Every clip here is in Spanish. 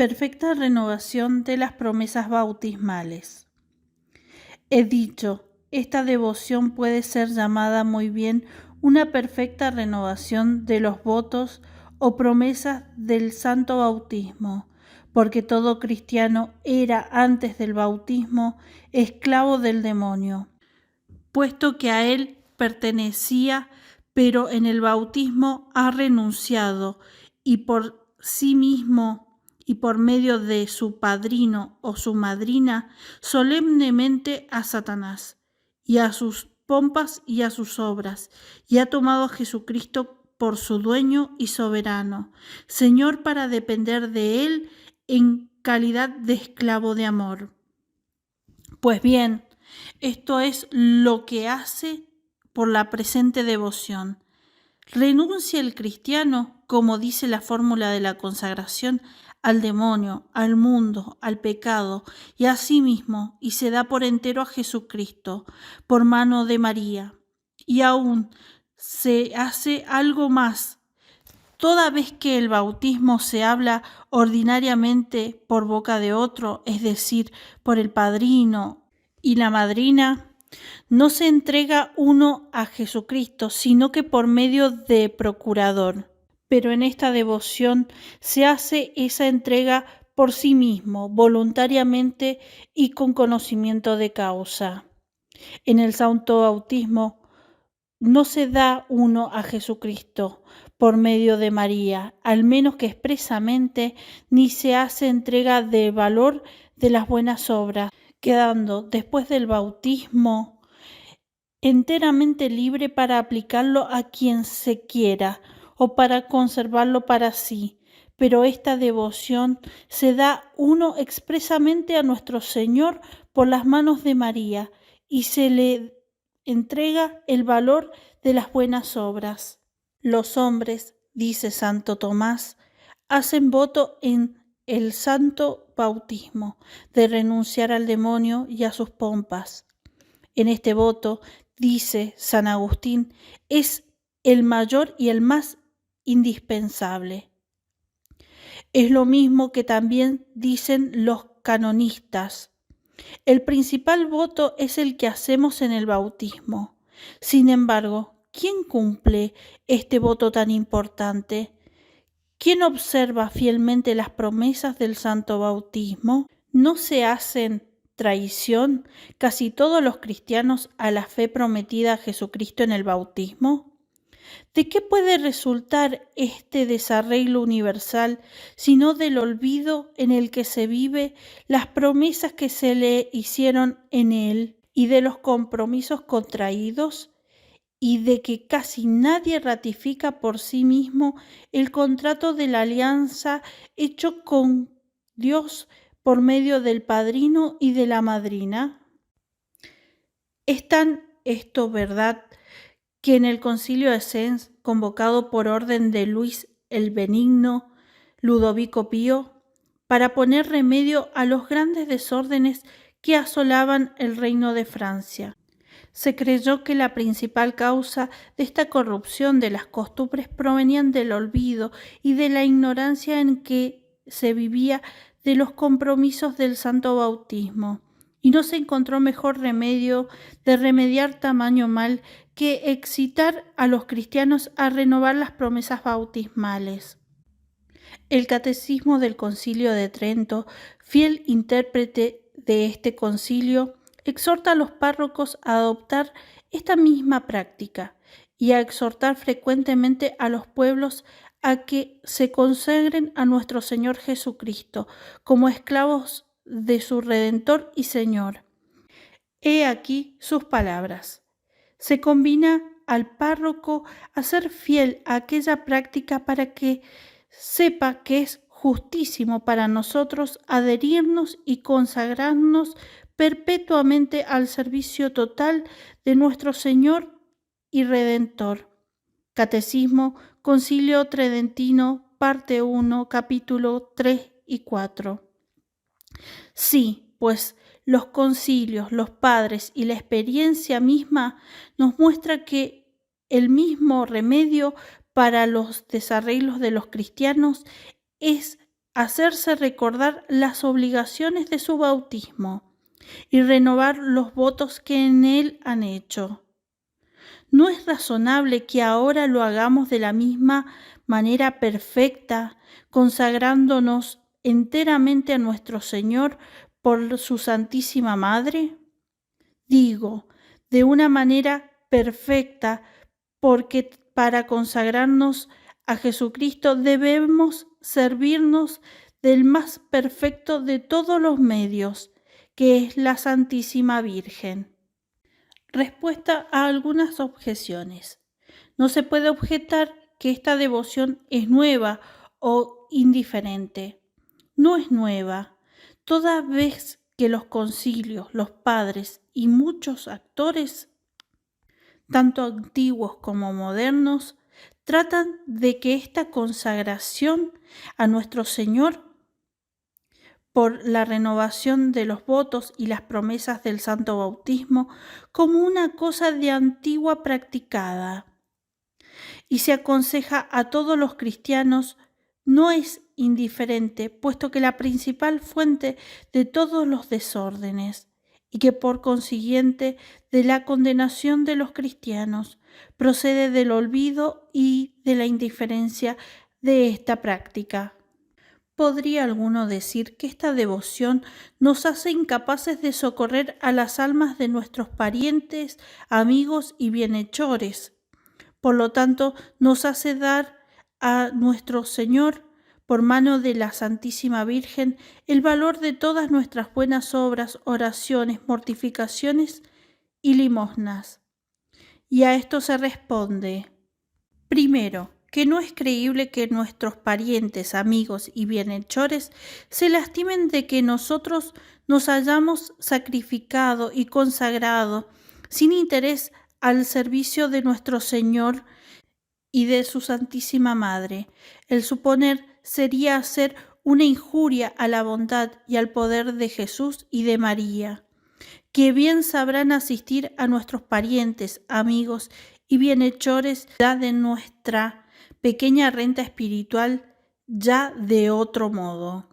Perfecta renovación de las promesas bautismales. He dicho, esta devoción puede ser llamada muy bien una perfecta renovación de los votos o promesas del santo bautismo, porque todo cristiano era antes del bautismo esclavo del demonio, puesto que a él pertenecía, pero en el bautismo ha renunciado y por sí mismo y por medio de su padrino o su madrina solemnemente a Satanás y a sus pompas y a sus obras, y ha tomado a Jesucristo por su dueño y soberano, Señor, para depender de él en calidad de esclavo de amor. Pues bien, esto es lo que hace por la presente devoción. Renuncia el cristiano, como dice la fórmula de la consagración, al demonio, al mundo, al pecado y a sí mismo, y se da por entero a Jesucristo, por mano de María. Y aún se hace algo más. Toda vez que el bautismo se habla ordinariamente por boca de otro, es decir, por el padrino y la madrina, no se entrega uno a Jesucristo, sino que por medio de procurador. Pero en esta devoción se hace esa entrega por sí mismo, voluntariamente y con conocimiento de causa. En el santo bautismo no se da uno a Jesucristo por medio de María, al menos que expresamente, ni se hace entrega de valor de las buenas obras, quedando después del bautismo enteramente libre para aplicarlo a quien se quiera o para conservarlo para sí. Pero esta devoción se da uno expresamente a nuestro Señor por las manos de María y se le entrega el valor de las buenas obras. Los hombres, dice Santo Tomás, hacen voto en el santo bautismo de renunciar al demonio y a sus pompas. En este voto, dice San Agustín, es el mayor y el más indispensable. Es lo mismo que también dicen los canonistas. El principal voto es el que hacemos en el bautismo. Sin embargo, ¿quién cumple este voto tan importante? ¿Quién observa fielmente las promesas del santo bautismo? ¿No se hacen traición casi todos los cristianos a la fe prometida a Jesucristo en el bautismo? ¿De qué puede resultar este desarreglo universal, sino del olvido en el que se vive las promesas que se le hicieron en él y de los compromisos contraídos, y de que casi nadie ratifica por sí mismo el contrato de la alianza hecho con Dios por medio del padrino y de la madrina? Es tan esto verdad que en el concilio de Sens, convocado por orden de Luis el Benigno, Ludovico Pío, para poner remedio a los grandes desórdenes que asolaban el reino de Francia, se creyó que la principal causa de esta corrupción de las costumbres provenían del olvido y de la ignorancia en que se vivía de los compromisos del santo bautismo, y no se encontró mejor remedio de remediar tamaño mal que excitar a los cristianos a renovar las promesas bautismales. El Catecismo del Concilio de Trento, fiel intérprete de este concilio, exhorta a los párrocos a adoptar esta misma práctica y a exhortar frecuentemente a los pueblos a que se consagren a nuestro Señor Jesucristo como esclavos de su Redentor y Señor. He aquí sus palabras. Se convina al párroco a ser fiel a aquella práctica para que sepa que es justísimo para nosotros adherirnos y consagrarnos perpetuamente al servicio total de nuestro Señor y Redentor. Catecismo, Concilio Tridentino, parte 1, capítulo 3 y 4. Sí, pues los concilios, los padres y la experiencia misma nos muestra que el mismo remedio para los desarreglos de los cristianos es hacerse recordar las obligaciones de su bautismo y renovar los votos que en él han hecho. ¿No es razonable que ahora lo hagamos de la misma manera perfecta, consagrándonos enteramente a nuestro Señor por su Santísima Madre? Digo, de una manera perfecta, porque para consagrarnos a Jesucristo debemos servirnos del más perfecto de todos los medios, que es la Santísima Virgen. Respuesta a algunas objeciones. No se puede objetar que esta devoción es nueva o indiferente. No es nueva, toda vez que los concilios, los padres y muchos actores, tanto antiguos como modernos, tratan de que esta consagración a nuestro Señor por la renovación de los votos y las promesas del santo bautismo como una cosa de antigua practicada. Y se aconseja a todos los cristianos no es indiferente, puesto que la principal fuente de todos los desórdenes y que por consiguiente de la condenación de los cristianos procede del olvido y de la indiferencia de esta práctica. ¿Podría alguno decir que esta devoción nos hace incapaces de socorrer a las almas de nuestros parientes, amigos y bienhechores? Por lo tanto, nos hace dar a nuestro Señor, por mano de la Santísima Virgen, el valor de todas nuestras buenas obras, oraciones, mortificaciones y limosnas. Y a esto se responde: primero, que no es creíble que nuestros parientes, amigos y bienhechores se lastimen de que nosotros nos hayamos sacrificado y consagrado sin interés al servicio de nuestro Señor y de su Santísima Madre. El suponer sería hacer una injuria a la bondad y al poder de Jesús y de María, que bien sabrán asistir a nuestros parientes, amigos y bienhechores ya de nuestra pequeña renta espiritual, ya de otro modo.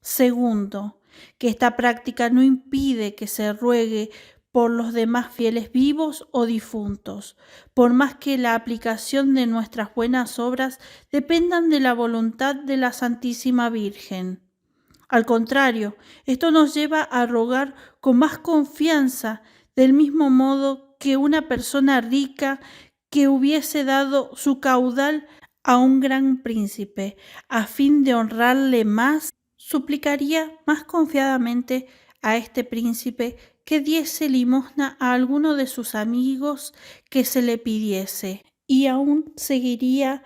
Segundo, que esta práctica no impide que se ruegue por los demás fieles vivos o difuntos, por más que la aplicación de nuestras buenas obras dependan de la voluntad de la Santísima Virgen. Al contrario, esto nos lleva a rogar con más confianza, del mismo modo que una persona rica que hubiese dado su caudal a un gran príncipe, a fin de honrarle más, suplicaría más confiadamente a este príncipe que diese limosna a alguno de sus amigos que se le pidiese, y aún seguiría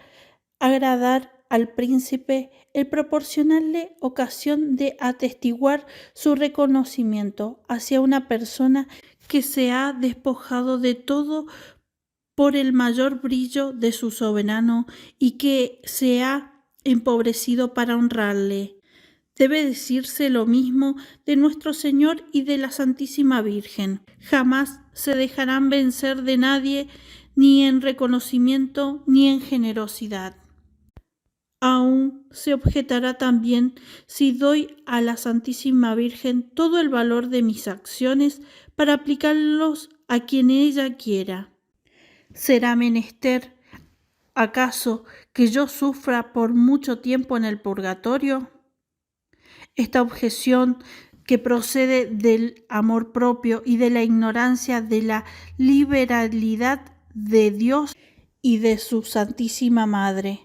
agradar al príncipe el proporcionarle ocasión de atestiguar su reconocimiento hacia una persona que se ha despojado de todo por el mayor brillo de su soberano y que se ha empobrecido para honrarle. Debe decirse lo mismo de nuestro Señor y de la Santísima Virgen. Jamás se dejarán vencer de nadie, ni en reconocimiento ni en generosidad. Aún se objetará también si doy a la Santísima Virgen todo el valor de mis acciones para aplicarlos a quien ella quiera. ¿Será menester, acaso, que yo sufra por mucho tiempo en el purgatorio? Esta objeción, que procede del amor propio y de la ignorancia de la liberalidad de Dios y de su Santísima Madre,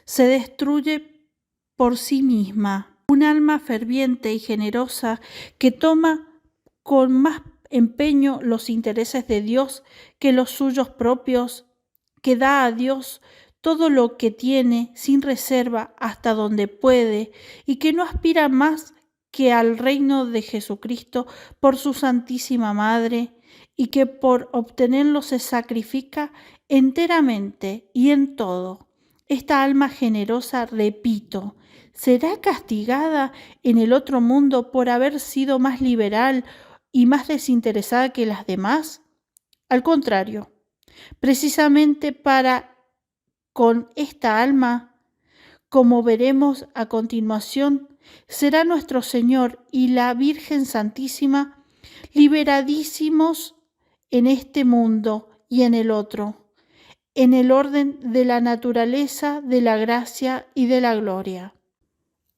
se destruye por sí misma. Un alma ferviente y generosa que toma con más empeño los intereses de Dios que los suyos propios, que da a Dios todo lo que tiene sin reserva hasta donde puede y que no aspira más que al reino de Jesucristo por su Santísima Madre y que por obtenerlo se sacrifica enteramente y en todo. Esta alma generosa, repito, ¿será castigada en el otro mundo por haber sido más liberal y más desinteresada que las demás? Al contrario, precisamente para con esta alma, como veremos a continuación, será nuestro Señor y la Virgen Santísima liberadísimos en este mundo y en el otro, en el orden de la naturaleza, de la gracia y de la gloria.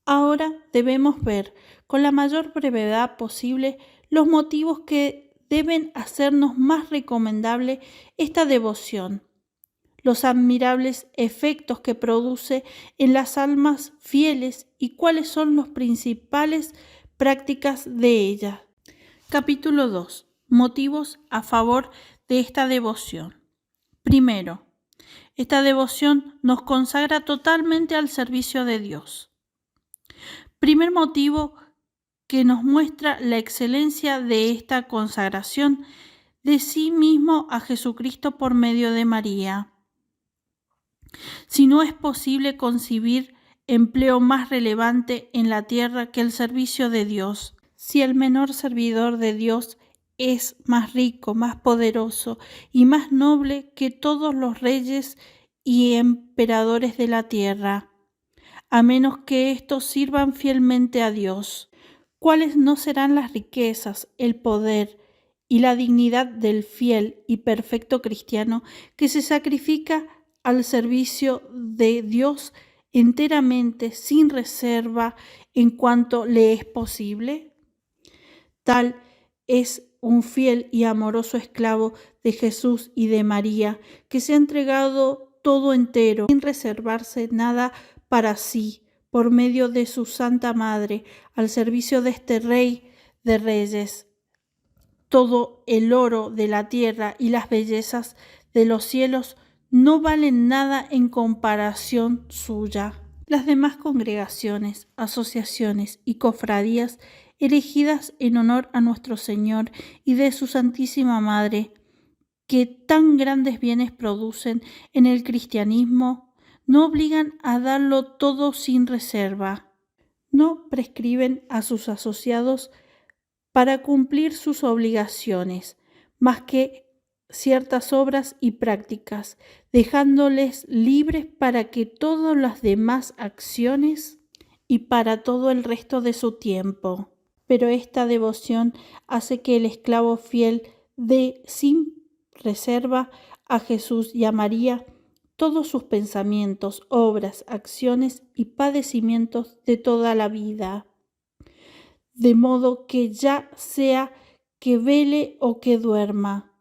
Ahora debemos ver con la mayor brevedad posible los motivos que deben hacernos más recomendable esta devoción, los admirables efectos que produce en las almas fieles y cuáles son las principales prácticas de ella. Capítulo 2. Motivos a favor de esta devoción. Primero, esta devoción nos consagra totalmente al servicio de Dios. Primer motivo que nos muestra la excelencia de esta consagración de sí mismo a Jesucristo por medio de María. Si no es posible concebir empleo más relevante en la tierra que el servicio de Dios, si el menor servidor de Dios es más rico, más poderoso y más noble que todos los reyes y emperadores de la tierra, a menos que éstos sirvan fielmente a Dios. ¿Cuáles no serán las riquezas, el poder y la dignidad del fiel y perfecto cristiano que se sacrifica al servicio de Dios enteramente, sin reserva, en cuanto le es posible? Tal es un fiel y amoroso esclavo de Jesús y de María, que se ha entregado todo entero, sin reservarse nada para sí, por medio de su Santa Madre, al servicio de este Rey de Reyes. Todo el oro de la tierra y las bellezas de los cielos no valen nada en comparación suya. Las demás congregaciones, asociaciones y cofradías erigidas en honor a nuestro Señor y de su Santísima Madre, que tan grandes bienes producen en el cristianismo, no obligan a darlo todo sin reserva. No prescriben a sus asociados para cumplir sus obligaciones, más que ciertas obras y prácticas, dejándoles libres para que todas las demás acciones y para todo el resto de su tiempo. Pero esta devoción hace que el esclavo fiel dé sin reserva a Jesús y a María todos sus pensamientos, obras, acciones y padecimientos de toda la vida. De modo que ya sea que vele o que duerma,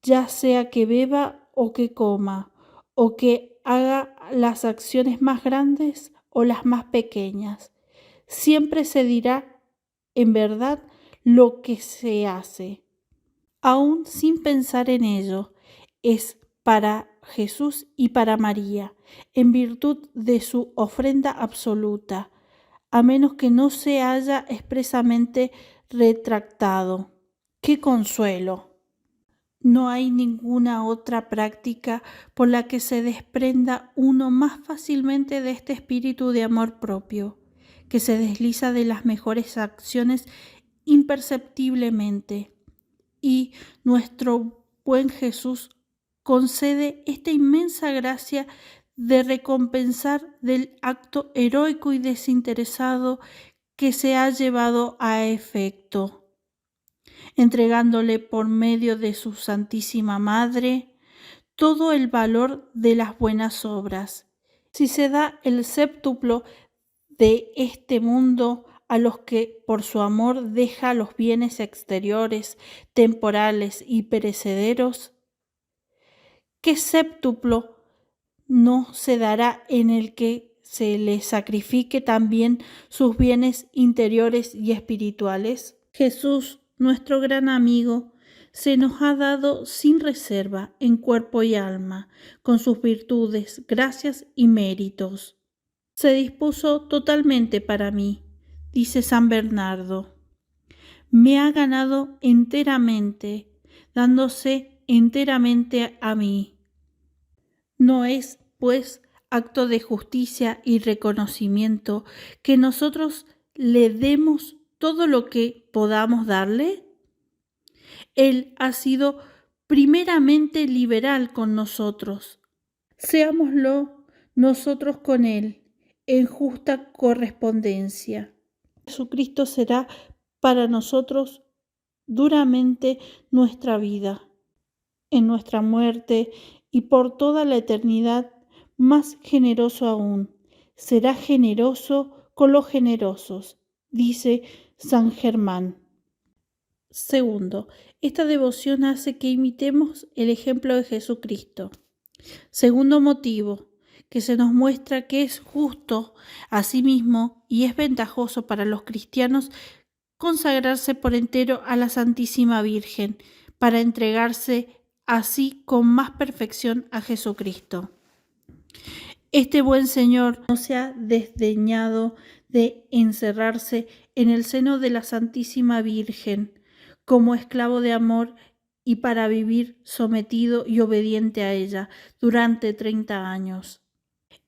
ya sea que beba o que coma, o que haga las acciones más grandes o las más pequeñas, siempre se dirá en verdad lo que se hace, aún sin pensar en ello, es para Jesús y para María, en virtud de su ofrenda absoluta, a menos que no se haya expresamente retractado. ¡Qué consuelo! No hay ninguna otra práctica por la que se desprenda uno más fácilmente de este espíritu de amor propio, que se desliza de las mejores acciones imperceptiblemente. Y nuestro buen Jesús concede esta inmensa gracia de recompensar del acto heroico y desinteresado que se ha llevado a efecto, entregándole por medio de su Santísima Madre todo el valor de las buenas obras. Si se da el séptuplo de este mundo a los que por su amor deja los bienes exteriores, temporales y perecederos, ¿qué séptuplo no se dará en el que se le sacrifique también sus bienes interiores y espirituales? Jesús, nuestro gran amigo, se nos ha dado sin reserva en cuerpo y alma, con sus virtudes, gracias y méritos. Se dispuso totalmente para mí, dice San Bernardo. Me ha ganado enteramente, dándose enteramente a mí. ¿No es, pues, acto de justicia y reconocimiento que nosotros le demos todo lo que podamos darle? Él ha sido primeramente liberal con nosotros. Seámoslo nosotros con Él. en justa correspondencia. Jesucristo será para nosotros duramente nuestra vida, en nuestra muerte y por toda la eternidad, más generoso aún. Será generoso con los generosos, dice San Germán. Segundo, esta devoción hace que imitemos el ejemplo de Jesucristo. Segundo motivo, que se nos muestra que es justo a sí mismo y es ventajoso para los cristianos consagrarse por entero a la Santísima Virgen para entregarse así con más perfección a Jesucristo. Este buen Señor no se ha desdeñado de encerrarse en el seno de la Santísima Virgen como esclavo de amor y para vivir sometido y obediente a ella durante 30 años.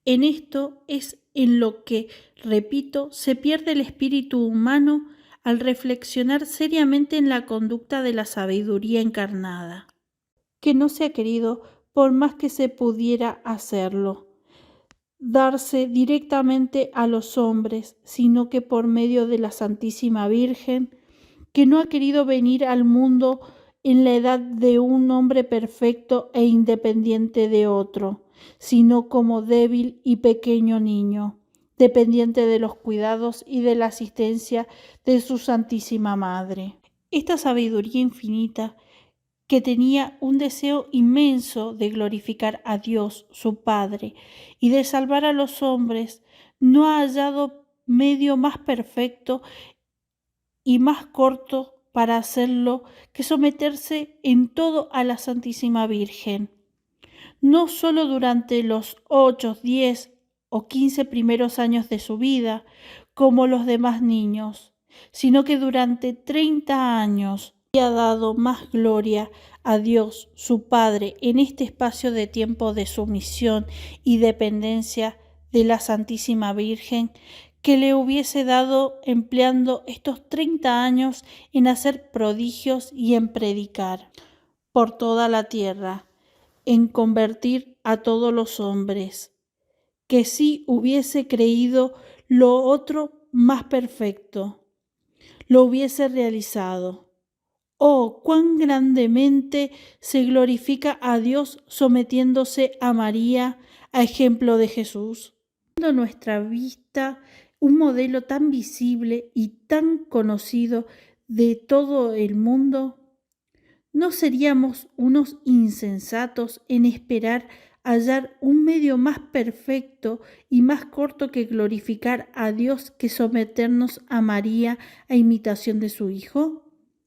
En esto es en lo que, repito, se pierde el espíritu humano al reflexionar seriamente en la conducta de la sabiduría encarnada, que no se ha querido, por más que se pudiera hacerlo, darse directamente a los hombres, sino que por medio de la Santísima Virgen, que no ha querido venir al mundo en la edad de un hombre perfecto e independiente de otro, sino como débil y pequeño niño, dependiente de los cuidados y de la asistencia de su Santísima Madre. Esta sabiduría infinita, que tenía un deseo inmenso de glorificar a Dios, su Padre, y de salvar a los hombres, no ha hallado medio más perfecto y más corto para hacerlo que someterse en todo a la Santísima Virgen, no solo durante los 8, 10 o 15 primeros años de su vida, como los demás niños, sino que durante 30 años ha dado más gloria a Dios, su Padre, en este espacio de tiempo de sumisión y dependencia de la Santísima Virgen, que le hubiese dado empleando estos 30 años en hacer prodigios y en predicar por toda la tierra, en convertir a todos los hombres, que si hubiese creído lo otro más perfecto, lo hubiese realizado. Oh, cuán grandemente se glorifica a Dios sometiéndose a María, a ejemplo de Jesús. Dando a nuestra vista un modelo tan visible y tan conocido de todo el mundo, ¿no seríamos unos insensatos en esperar hallar un medio más perfecto y más corto que glorificar a Dios que someternos a María a imitación de su Hijo?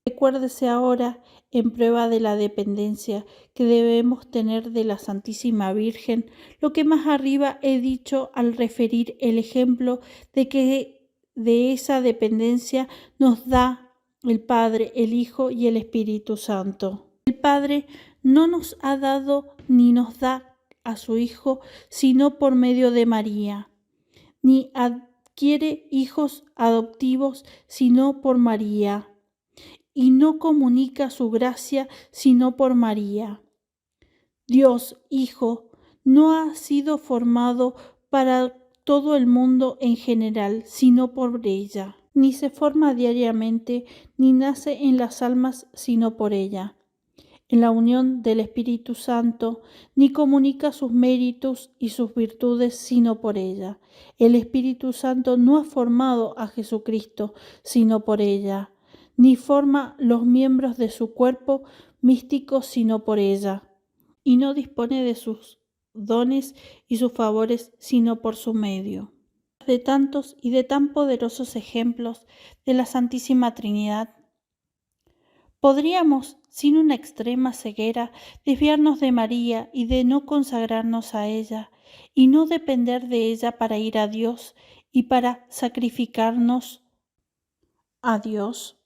Recuérdese ahora, en prueba de la dependencia que debemos tener de la Santísima Virgen, lo que más arriba he dicho al referir el ejemplo de que de esa dependencia nos da el Padre, el Hijo y el Espíritu Santo. El Padre no nos ha dado ni nos da a su Hijo sino por medio de María, ni adquiere hijos adoptivos sino por María, y no comunica su gracia sino por María. Dios, Hijo, no ha sido formado para todo el mundo en general, sino por ella. Ni se forma diariamente, ni nace en las almas, sino por ella. En la unión del Espíritu Santo, ni comunica sus méritos y sus virtudes, sino por ella. El Espíritu Santo no ha formado a Jesucristo, sino por ella, ni forma los miembros de su cuerpo místico, sino por ella, y no dispone de sus dones y sus favores, sino por su medio. De tantos y de tan poderosos ejemplos de la Santísima Trinidad, podríamos, sin una extrema ceguera, desviarnos de María y de no consagrarnos a ella, y no depender de ella para ir a Dios y para sacrificarnos a Dios.